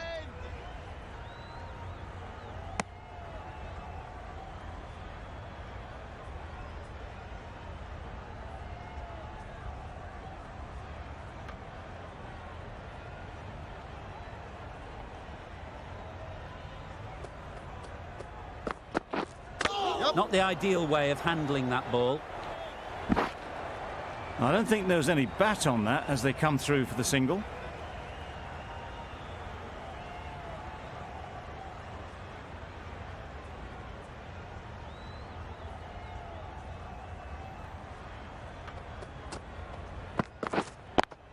Not the ideal way of handling that ball. I don't think there was any bat on that as they come through for the single.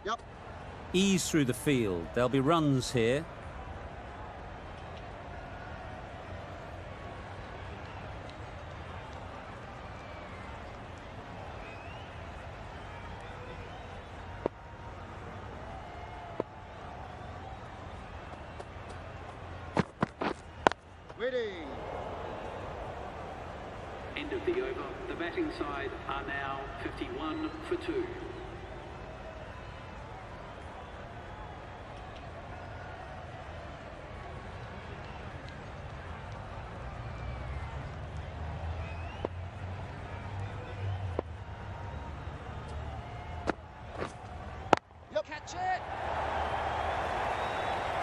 Yep. Ease through the field. There'll be runs here. Waiting. End of the over. The batting side are now 51 for 2. Yep. Catch it.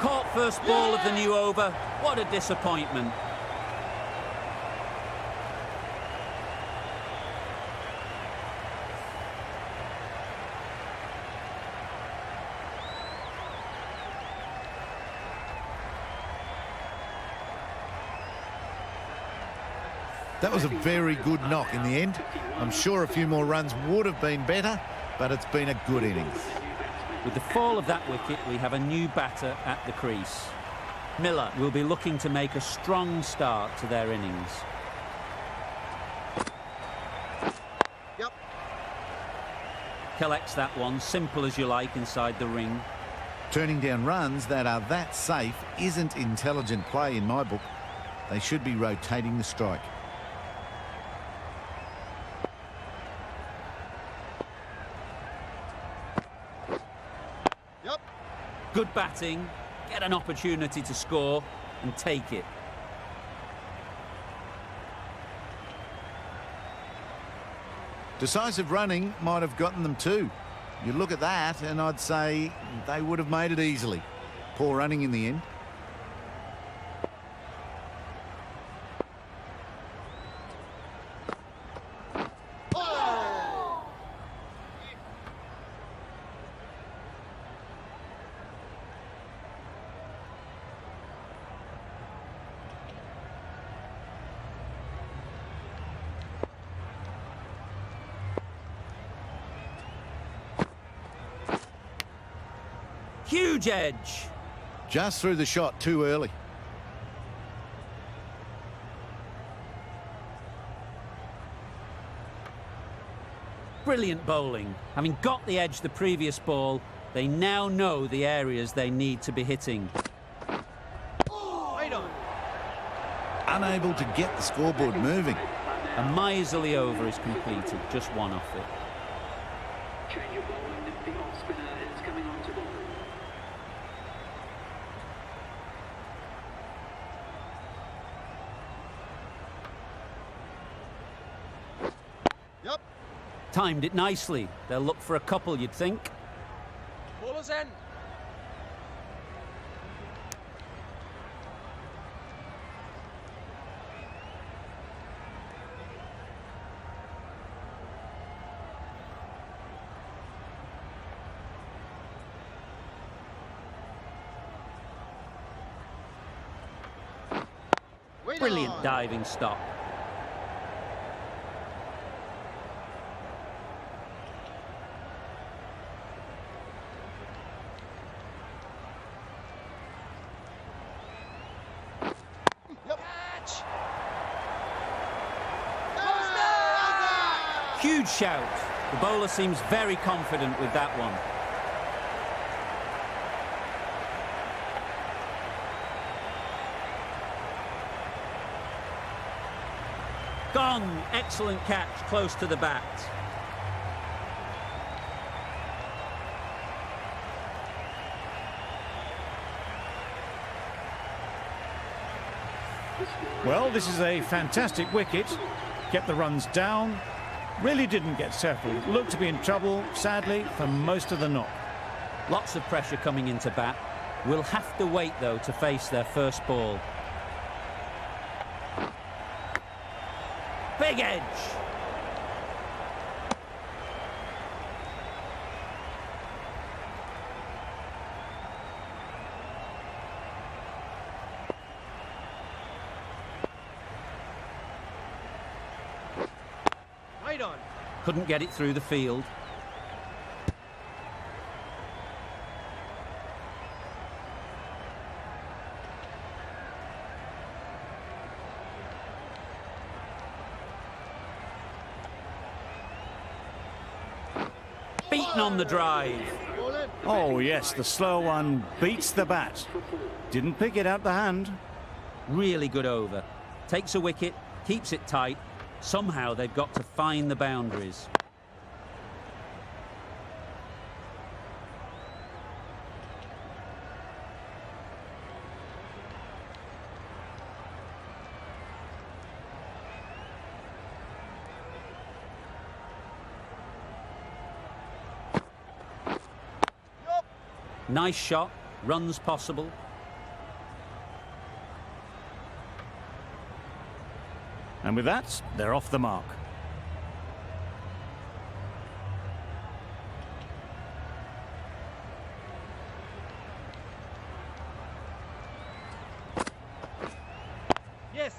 Caught first ball of the new over. What a disappointment. That was a very good knock in the end. I'm sure a few more runs would have been better, but it's been a good innings. With the fall of that wicket, we have a new batter at the crease. Miller will be looking to make a strong start to their innings. Yep. Collects that one, simple as you like, inside the ring. Turning down runs that are that safe isn't intelligent play in my book. They should be rotating the strike. Yep. Good batting, get an opportunity to score and take it. Decisive running might have gotten them too. You look at that and I'd say they would have made it easily. Poor running in the end. Huge edge. Just threw the shot too early. Brilliant bowling. Having got the edge the previous ball, they now know the areas they need to be hitting. Right on. Unable to get the scoreboard moving. A miserly over is completed, just one off it. Change of bowling. The off spinner is coming on to bowl. Yep. Timed it nicely. They'll look for a couple, you'd think. Bowler's end. Wait Brilliant on. diving stop. Yep. Catch. Huge shout. The bowler seems very confident with that one. Gone. Excellent catch, close to the bat. Well, this is a fantastic wicket. Kept the runs down. Really didn't get settled. Looked to be in trouble, sadly, for most of the knock. Lots of pressure coming into bat. We'll have to wait, though, to face their first ball. Big edge. Couldn't get it through the field. Beaten on the drive. Oh, yes, the slow one beats the bat. Didn't pick it out the hand. Really good over. Takes a wicket, keeps it tight. Somehow they've got to find the boundaries. Nice shot, runs possible. And with that, they're off the mark. Yes.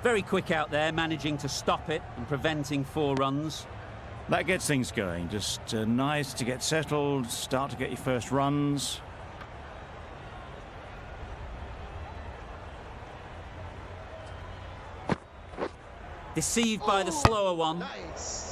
Very quick out there, managing to stop it and preventing 4 runs. That gets things going. Just nice to get settled, start to get your first runs. Deceived by the slower one. Nice.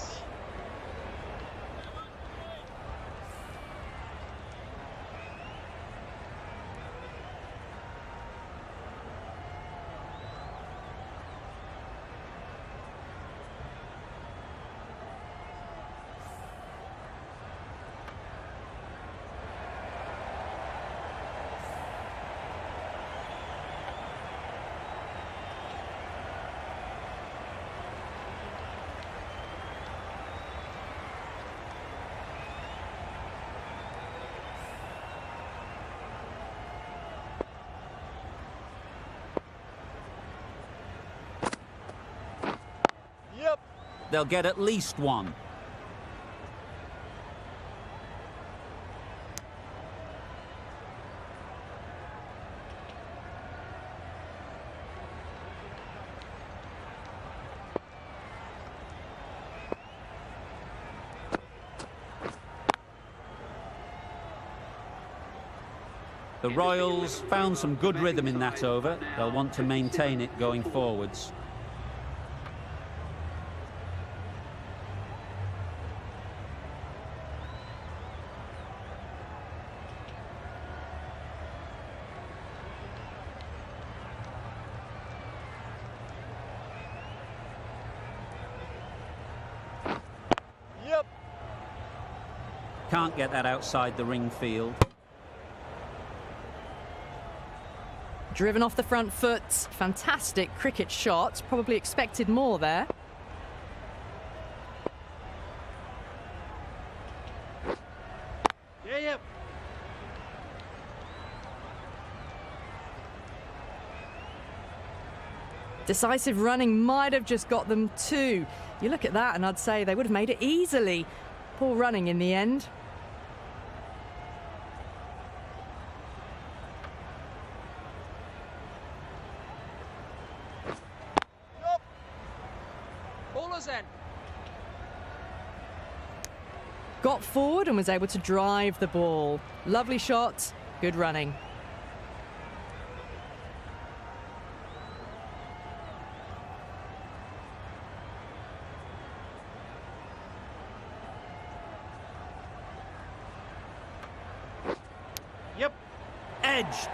Yep. They'll get at least 1. The Royals found some good rhythm in that over. They'll want to maintain it going forwards. Yep. Can't get that outside the ring field. Driven off the front foot. Fantastic cricket shot. Probably expected more there. Yeah, yep. Decisive running might have just got them 2. You look at that and I'd say they would have made it easily. Poor running in the end. Yep. Bowler's end. Got forward and was able to drive the ball. Lovely shot, good running. Yep. Edged.